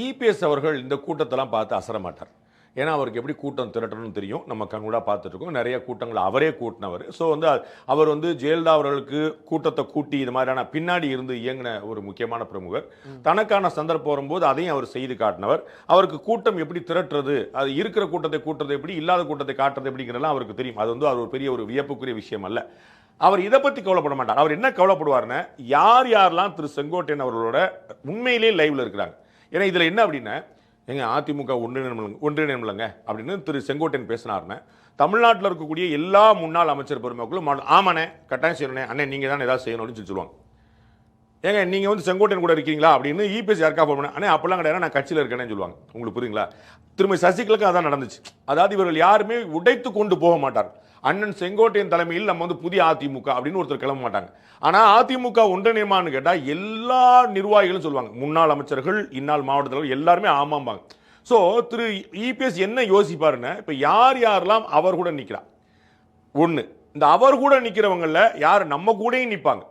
EPS அவர்கள் இந்த கூட்டத்தெல்லாம் பார்த்து அசர மாட்டார். ஏன்னா அவருக்கு எப்படி கூட்டம் திரட்டணும்னு தெரியும். நம்ம கண்கூடா பார்த்துட்டு இருக்கோம். நிறைய கூட்டங்கள் அவரே கூட்டினவர். ஸோ அவர் ஜெயலலிதா அவர்களுக்கு கூட்டத்தை கூட்டி இது மாதிரியான பின்னாடி இருந்து இயங்கின ஒரு முக்கியமான பிரமுகர். தனக்கான சந்தர்ப்பம் வரும்போது அதையும் அவர் செய்து காட்டினவர். அவருக்கு கூட்டம் எப்படி திரட்டுறது, அது இருக்கிற கூட்டத்தை கூட்டுறது எப்படி, இல்லாத கூட்டத்தை காட்டுறது எப்படிங்கிறதெல்லாம் அவருக்கு தெரியும். அது அவர் ஒரு பெரிய ஒரு வியப்புக்குரிய விஷயம் அல்ல. அவர் இதை பத்தி கவலைப்பட மாட்டார். அவர் என்ன கவலைப்படுவார்னா, யார் யாரெல்லாம் திரு செங்கோட்டையன் அவர்களோட உண்மையிலேயே லைவ்ல இருக்கிறாங்க. ஏன்னா இதுல என்ன அப்படின்னா, எங்க அதிமுக ஒன்றிணையமில்லைங்க அப்படின்னு திரு செங்கோட்டையன் பேசினார்னு தமிழ்நாட்டில் இருக்கக்கூடிய எல்லா முன்னாள் அமைச்சர் பெருமக்களும் ஆமாண்ணே கட்டாயம் செய்யணும் அண்ணே, நீங்க தான் ஏதாவது செய்யணும் அப்படின்னு சொல்லுவாங்க. ஏங்க நீங்க செங்கோட்டையன் கூட இருக்கீங்களா அப்படின்னு இபிஎஸ் யாருக்கா போன அண்ணே அப்பெல்லாம் கிடையாது, நான் கட்சியில் இருக்கேன்னு சொல்லுவாங்க. உங்களுக்கு புரியுங்களா? திரும்ப சசிகலாவுக்கு அதான் நடந்துச்சு. அதாவது இவர்கள் யாருமே உடைத்து கொண்டு போக மாட்டார். அண்ணன் செங்கோட்டையன் தலைமையில் நம்ம புதிய அதிமுக அப்படின்னு ஒருத்தர் கிளம்ப மாட்டாங்க. ஆனா அதிமுக ஒன்றிணையமான்னு கேட்டா எல்லா நிர்வாகிகளும் சொல்லுவாங்க, முன்னாள் அமைச்சர்கள், இந்நாள் மாவட்ட தலைவர் எல்லாருமே ஆமாம்பாங்க. சோ திரு இபிஎஸ் என்ன யோசிப்பாருன்னு, இப்ப யார் யாரெல்லாம் அவர் கூட நிக்கிறா, ஒண்ணு இந்த அவர் கூட நிக்கிறவங்கள யார் நம்ம கூடயும் நிப்பாங்க.